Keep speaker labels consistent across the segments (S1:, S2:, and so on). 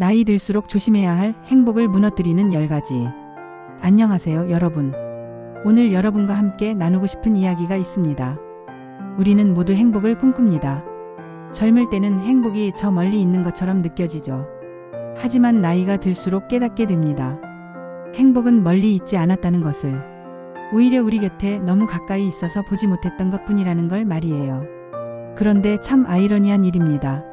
S1: 나이 들수록 조심해야 할 행복을 무너뜨리는 10가지. 안녕하세요, 여러분. 오늘 여러분과 함께 나누고 싶은 이야기가 있습니다. 우리는 모두 행복을 꿈꿉니다. 젊을 때는 행복이 저 멀리 있는 것처럼 느껴지죠. 하지만 나이가 들수록 깨닫게 됩니다. 행복은 멀리 있지 않았다는 것을. 오히려 우리 곁에 너무 가까이 있어서 보지 못했던 것뿐이라는 걸 말이에요. 그런데 참 아이러니한 일입니다.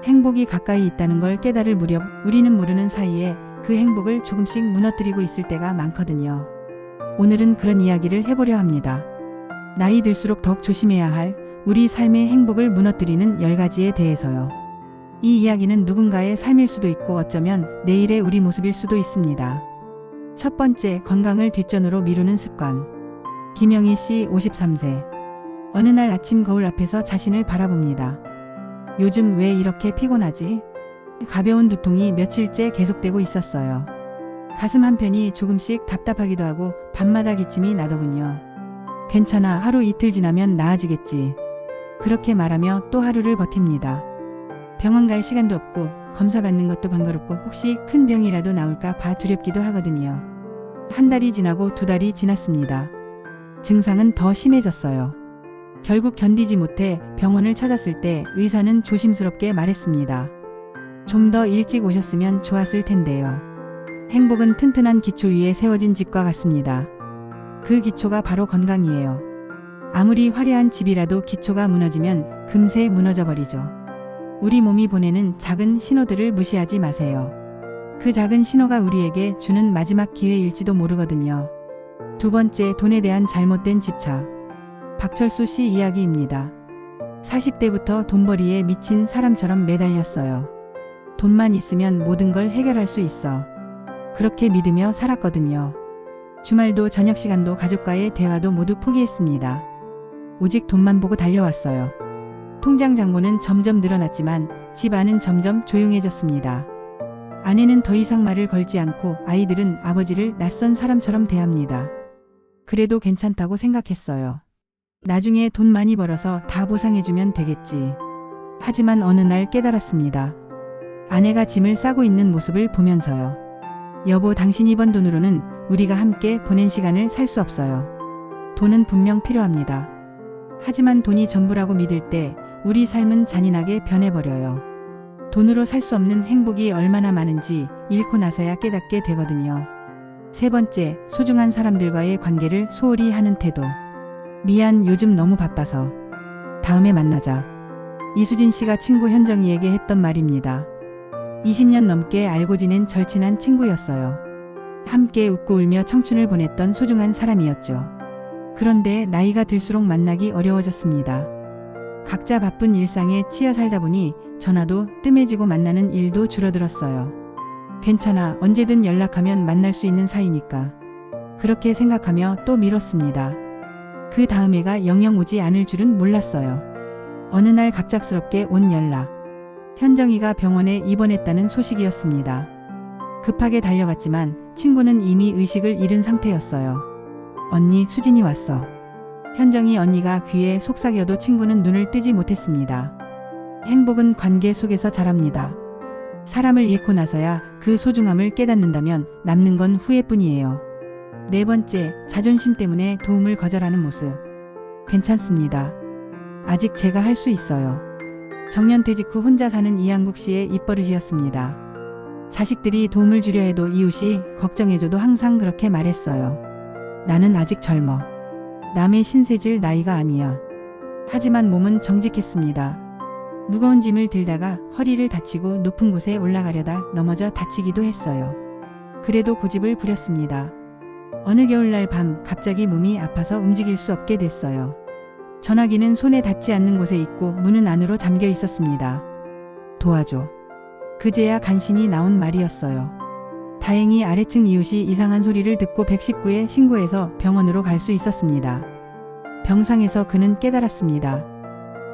S1: 행복이 가까이 있다는 걸 깨달을 무렵 우리는 모르는 사이에 그 행복을 조금씩 무너뜨리고 있을 때가 많거든요. 오늘은 그런 이야기를 해보려 합니다. 나이 들수록 더욱 조심해야 할 우리 삶의 행복을 무너뜨리는 10가지에 대해서요. 이 이야기는 누군가의 삶일 수도 있고 어쩌면 내일의 우리 모습일 수도 있습니다. 첫 번째, 건강을 뒷전으로 미루는 습관. 김영희 씨 53세. 어느 날 아침 거울 앞에서 자신을 바라봅니다. 요즘 왜 이렇게 피곤하지? 가벼운 두통이 며칠째 계속되고 있었어요. 가슴 한편이 조금씩 답답하기도 하고 밤마다 기침이 나더군요. 괜찮아, 하루 이틀 지나면 나아지겠지. 그렇게 말하며 또 하루를 버팁니다. 병원 갈 시간도 없고 검사 받는 것도 번거롭고 혹시 큰 병이라도 나올까 봐 두렵기도 하거든요. 한 달이 지나고 2달이 지났습니다. 증상은 더 심해졌어요. 결국 견디지 못해 병원을 찾았을 때 의사는 조심스럽게 말했습니다. 좀 더 일찍 오셨으면 좋았을 텐데요. 행복은 튼튼한 기초 위에 세워진 집과 같습니다. 그 기초가 바로 건강이에요. 아무리 화려한 집이라도 기초가 무너지면 금세 무너져 버리죠. 우리 몸이 보내는 작은 신호들을 무시하지 마세요. 그 작은 신호가 우리에게 주는 마지막 기회일지도 모르거든요. 두 번째, 돈에 대한 잘못된 집착. 박철수 씨 이야기입니다. 40대부터 돈벌이에 미친 사람처럼 매달렸어요. 돈만 있으면 모든 걸 해결할 수 있어. 그렇게 믿으며 살았거든요. 주말도 저녁 시간도 가족과의 대화도 모두 포기했습니다. 오직 돈만 보고 달려왔어요. 통장 잔고는 점점 늘어났지만 집 안은 점점 조용해졌습니다. 아내는 더 이상 말을 걸지 않고 아이들은 아버지를 낯선 사람처럼 대합니다. 그래도 괜찮다고 생각했어요. 나중에 돈 많이 벌어서 다 보상해주면 되겠지. 하지만 어느 날 깨달았습니다. 아내가 짐을 싸고 있는 모습을 보면서요. 여보, 당신이 번 돈으로는 우리가 함께 보낸 시간을 살 수 없어요. 돈은 분명 필요합니다. 하지만 돈이 전부라고 믿을 때 우리 삶은 잔인하게 변해버려요. 돈으로 살 수 없는 행복이 얼마나 많은지 잃고 나서야 깨닫게 되거든요. 세 번째, 소중한 사람들과의 관계를 소홀히 하는 태도. 미안, 요즘 너무 바빠서. 다음에 만나자. 이수진 씨가 친구 현정이에게 했던 말입니다. 20년 넘게 알고 지낸 절친한 친구였어요. 함께 웃고 울며 청춘을 보냈던 소중한 사람이었죠. 그런데 나이가 들수록 만나기 어려워졌습니다. 각자 바쁜 일상에 치여 살다 보니 전화도 뜸해지고 만나는 일도 줄어들었어요. 괜찮아, 언제든 연락하면 만날 수 있는 사이니까. 그렇게 생각하며 또 미뤘습니다. 그 다음 해가 영영 오지 않을 줄은 몰랐어요. 어느 날 갑작스럽게 온 연락. 현정이가 병원에 입원했다는 소식이었습니다. 급하게 달려갔지만 친구는 이미 의식을 잃은 상태였어요. 언니, 수진이 왔어. 현정이 언니가 귀에 속삭여도 친구는 눈을 뜨지 못했습니다. 행복은 관계 속에서 자랍니다. 사람을 잃고 나서야 그 소중함을 깨닫는다면 남는 건 후회뿐이에요. 네 번째, 자존심 때문에 도움을 거절하는 모습. 괜찮습니다. 아직 제가 할 수 있어요. 정년퇴직 후 혼자 사는 이양국 씨의 입버릇이었습니다. 자식들이 도움을 주려 해도 이웃이 걱정해줘도 항상 그렇게 말했어요. 나는 아직 젊어. 남의 신세질 나이가 아니야. 하지만 몸은 정직했습니다. 무거운 짐을 들다가 허리를 다치고 높은 곳에 올라가려다 넘어져 다치기도 했어요. 그래도 고집을 부렸습니다. 어느 겨울날 밤 갑자기 몸이 아파서 움직일 수 없게 됐어요. 전화기는 손에 닿지 않는 곳에 있고 문은 안으로 잠겨 있었습니다. 도와줘. 그제야 간신히 나온 말이었어요. 다행히 아래층 이웃이 이상한 소리를 듣고 119에 신고해서 병원으로 갈 수 있었습니다. 병상에서 그는 깨달았습니다.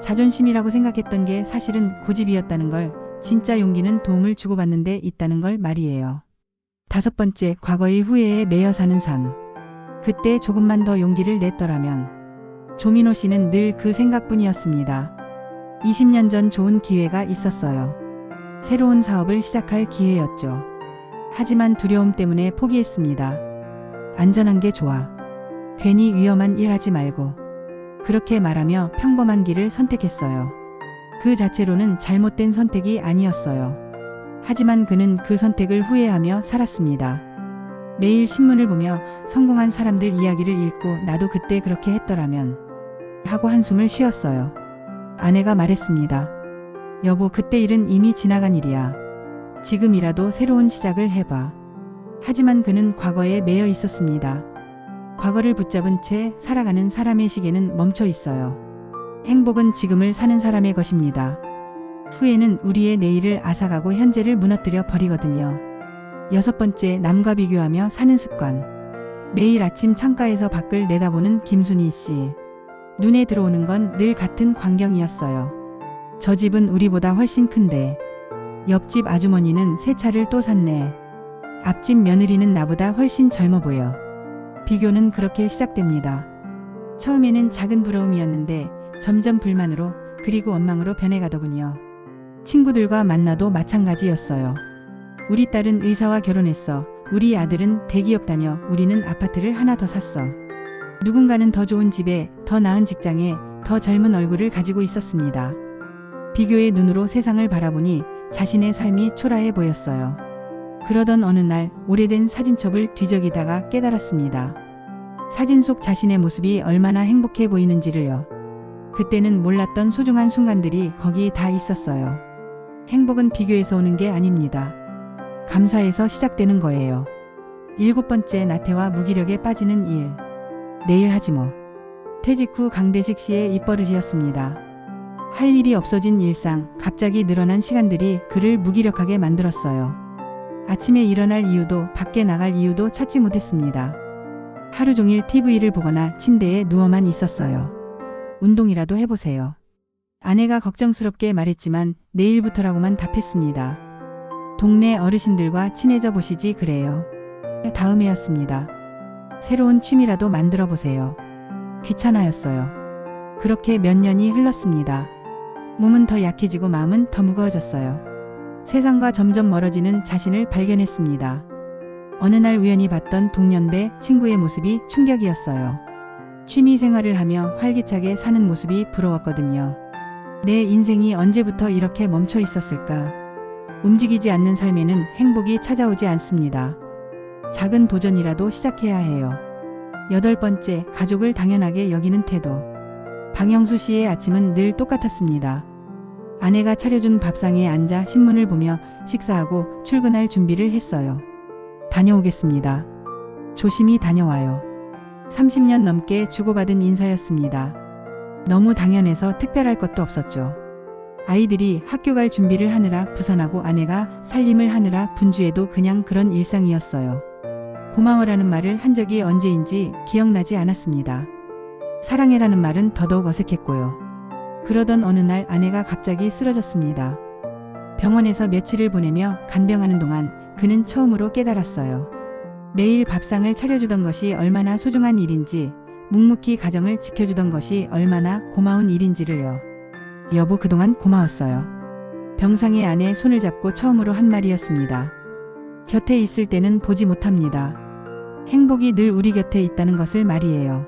S1: 자존심이라고 생각했던 게 사실은 고집이었다는 걸, 진짜 용기는 도움을 주고받는 데 있다는 걸 말이에요. 다섯 번째, 과거의 후회에 매여 사는 삶. 그때 조금만 더 용기를 냈더라면. 조민호 씨는 늘 그 생각뿐이었습니다. 20년 전 좋은 기회가 있었어요. 새로운 사업을 시작할 기회였죠. 하지만 두려움 때문에 포기했습니다. 안전한 게 좋아. 괜히 위험한 일 하지 말고. 그렇게 말하며 평범한 길을 선택했어요. 그 자체로는 잘못된 선택이 아니었어요. 하지만 그는 그 선택을 후회하며 살았습니다. 매일 신문을 보며 성공한 사람들 이야기를 읽고 나도 그때 그렇게 했더라면 하고 한숨을 쉬었어요. 아내가 말했습니다. 여보, 그때 일은 이미 지나간 일이야. 지금이라도 새로운 시작을 해봐. 하지만 그는 과거에 매여 있었습니다. 과거를 붙잡은 채 살아가는 사람의 시계는 멈춰 있어요. 행복은 지금을 사는 사람의 것입니다. 후회는 우리의 내일을 앗아가고 현재를 무너뜨려 버리거든요. 6번째, 남과 비교하며 사는 습관. 매일 아침 창가에서 밖을 내다보는 김순희 씨. 눈에 들어오는 건 늘 같은 광경이었어요. 저 집은 우리보다 훨씬 큰데. 옆집 아주머니는 새 차를 또 샀네. 앞집 며느리는 나보다 훨씬 젊어 보여. 비교는 그렇게 시작됩니다. 처음에는 작은 부러움이었는데 점점 불만으로, 그리고 원망으로 변해가더군요. 친구들과 만나도 마찬가지였어요. 우리 딸은 의사와 결혼했어. 우리 아들은 대기업 다녀. 우리는 아파트를 하나 더 샀어. 누군가는 더 좋은 집에, 더 나은 직장에, 더 젊은 얼굴을 가지고 있었습니다. 비교의 눈으로 세상을 바라보니 자신의 삶이 초라해 보였어요. 그러던 어느 날 오래된 사진첩을 뒤적이다가 깨달았습니다. 사진 속 자신의 모습이 얼마나 행복해 보이는지를요. 그때는 몰랐던 소중한 순간들이 거기 다 있었어요. 행복은 비교에서 오는 게 아닙니다. 감사에서 시작되는 거예요. 7번째, 나태와 무기력에 빠지는 일. 내일 하지 뭐. 퇴직 후 강대식 씨의 입버릇이었습니다. 할 일이 없어진 일상, 갑자기 늘어난 시간들이 그를 무기력하게 만들었어요. 아침에 일어날 이유도, 밖에 나갈 이유도 찾지 못했습니다. 하루 종일 TV를 보거나 침대에 누워만 있었어요. 운동이라도 해보세요. 아내가 걱정스럽게 말했지만 내일부터라고만 답했습니다. 동네 어르신들과 친해져 보시지 그래요. 다음해였습니다. 새로운 취미라도 만들어 보세요. 귀찮아였어요. 그렇게 몇 년이 흘렀습니다. 몸은 더 약해지고 마음은 더 무거워졌어요. 세상과 점점 멀어지는 자신을 발견했습니다. 어느 날 우연히 봤던 동년배 친구의 모습이 충격이었어요. 취미 생활을 하며 활기차게 사는 모습이 부러웠거든요. 내 인생이 언제부터 이렇게 멈춰 있었을까? 움직이지 않는 삶에는 행복이 찾아오지 않습니다. 작은 도전이라도 시작해야 해요. 8번째, 가족을 당연하게 여기는 태도. 박영수 씨의 아침은 늘 똑같았습니다. 아내가 차려준 밥상에 앉아 신문을 보며 식사하고 출근할 준비를 했어요. 다녀오겠습니다. 조심히 다녀와요. 30년 넘게 주고받은 인사였습니다. 너무 당연해서 특별할 것도 없었죠. 아이들이 학교 갈 준비를 하느라 부산하고 아내가 살림을 하느라 분주해도 그냥 그런 일상이었어요. 고마워라는 말을 한 적이 언제인지 기억나지 않았습니다. 사랑해라는 말은 더더욱 어색했고요. 그러던 어느 날 아내가 갑자기 쓰러졌습니다. 병원에서 며칠을 보내며 간병하는 동안 그는 처음으로 깨달았어요. 매일 밥상을 차려주던 것이 얼마나 소중한 일인지, 묵묵히 가정을 지켜주던 것이 얼마나 고마운 일인지를요. 여보, 그동안 고마웠어요. 병상의 아내 손을 잡고 처음으로 한 말이었습니다. 곁에 있을 때는 보지 못합니다. 행복이 늘 우리 곁에 있다는 것을 말이에요.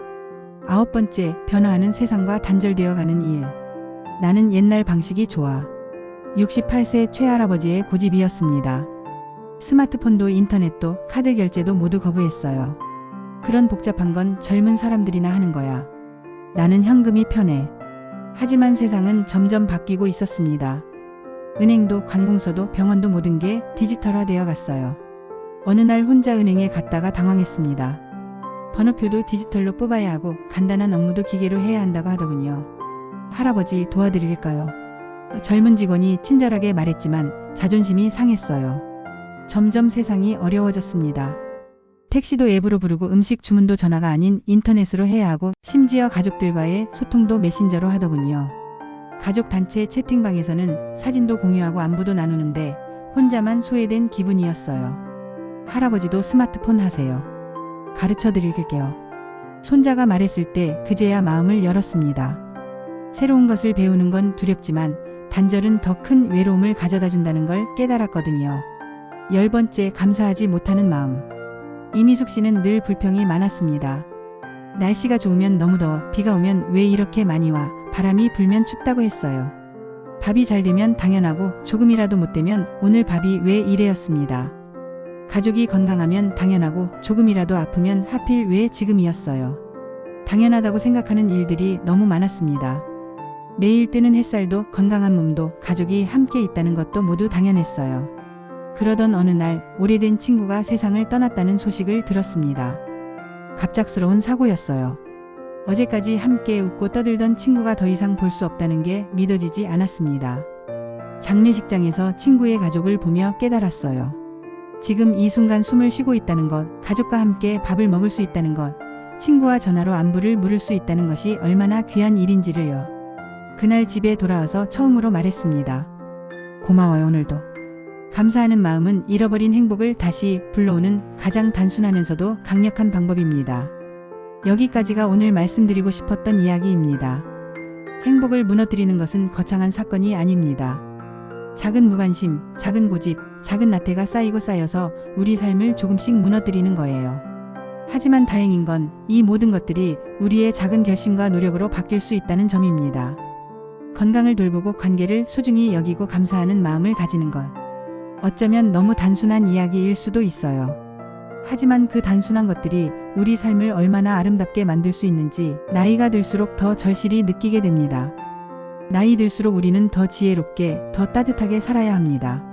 S1: 9번째, 변화하는 세상과 단절되어 가는 일. 나는 옛날 방식이 좋아. 68세 최할아버지의 고집이었습니다. 스마트폰도 인터넷도 카드 결제도 모두 거부했어요. 그런 복잡한 건 젊은 사람들이나 하는 거야. 나는 현금이 편해. 하지만 세상은 점점 바뀌고 있었습니다. 은행도 관공서도 병원도 모든 게 디지털화되어 갔어요. 어느 날 혼자 은행에 갔다가 당황했습니다. 번호표도 디지털로 뽑아야 하고 간단한 업무도 기계로 해야 한다고 하더군요. 할아버지, 도와드릴까요? 젊은 직원이 친절하게 말했지만 자존심이 상했어요. 점점 세상이 어려워졌습니다. 택시도 앱으로 부르고 음식 주문도 전화가 아닌 인터넷으로 해야 하고 심지어 가족들과의 소통도 메신저로 하더군요. 가족 단체 채팅방에서는 사진도 공유하고 안부도 나누는데 혼자만 소외된 기분이었어요. 할아버지도 스마트폰 하세요. 가르쳐 드릴게요. 손자가 말했을 때 그제야 마음을 열었습니다. 새로운 것을 배우는 건 두렵지만 단절은 더 큰 외로움을 가져다 준다는 걸 깨달았거든요. 10번째, 감사하지 못하는 마음. 이미숙 씨는 늘 불평이 많았습니다. 날씨가 좋으면 너무 더워, 비가 오면 왜 이렇게 많이 와, 바람이 불면 춥다고 했어요. 밥이 잘 되면 당연하고 조금이라도 못 되면 오늘 밥이 왜 이래였습니다. 가족이 건강하면 당연하고 조금이라도 아프면 하필 왜 지금이었어요. 당연하다고 생각하는 일들이 너무 많았습니다. 매일 뜨는 햇살도, 건강한 몸도, 가족이 함께 있다는 것도 모두 당연했어요. 그러던 어느 날 오래된 친구가 세상을 떠났다는 소식을 들었습니다. 갑작스러운 사고였어요. 어제까지 함께 웃고 떠들던 친구가 더 이상 볼 수 없다는 게 믿어지지 않았습니다. 장례식장에서 친구의 가족을 보며 깨달았어요. 지금 이 순간 숨을 쉬고 있다는 것, 가족과 함께 밥을 먹을 수 있다는 것, 친구와 전화로 안부를 물을 수 있다는 것이 얼마나 귀한 일인지를요. 그날 집에 돌아와서 처음으로 말했습니다. 고마워요, 오늘도. 감사하는 마음은 잃어버린 행복을 다시 불러오는 가장 단순하면서도 강력한 방법입니다. 여기까지가 오늘 말씀드리고 싶었던 이야기입니다. 행복을 무너뜨리는 것은 거창한 사건이 아닙니다. 작은 무관심, 작은 고집, 작은 나태가 쌓이고 쌓여서 우리 삶을 조금씩 무너뜨리는 거예요. 하지만 다행인 건 이 모든 것들이 우리의 작은 결심과 노력으로 바뀔 수 있다는 점입니다. 건강을 돌보고 관계를 소중히 여기고 감사하는 마음을 가지는 것. 어쩌면 너무 단순한 이야기일 수도 있어요. 하지만 그 단순한 것들이 우리 삶을 얼마나 아름답게 만들 수 있는지 나이가 들수록 더 절실히 느끼게 됩니다. 나이 들수록 우리는 더 지혜롭게, 더 따뜻하게 살아야 합니다.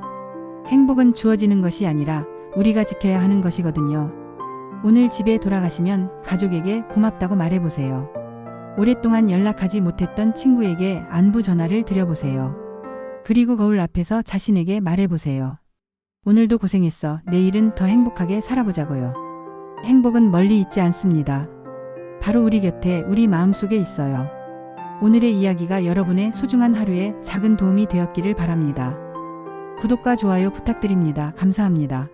S1: 행복은 주어지는 것이 아니라 우리가 지켜야 하는 것이거든요. 오늘 집에 돌아가시면 가족에게 고맙다고 말해보세요. 오랫동안 연락하지 못했던 친구에게 안부 전화를 드려보세요. 그리고 거울 앞에서 자신에게 말해보세요. 오늘도 고생했어. 내일은 더 행복하게 살아보자고요. 행복은 멀리 있지 않습니다. 바로 우리 곁에, 우리 마음속에 있어요. 오늘의 이야기가 여러분의 소중한 하루에 작은 도움이 되었기를 바랍니다. 구독과 좋아요 부탁드립니다. 감사합니다.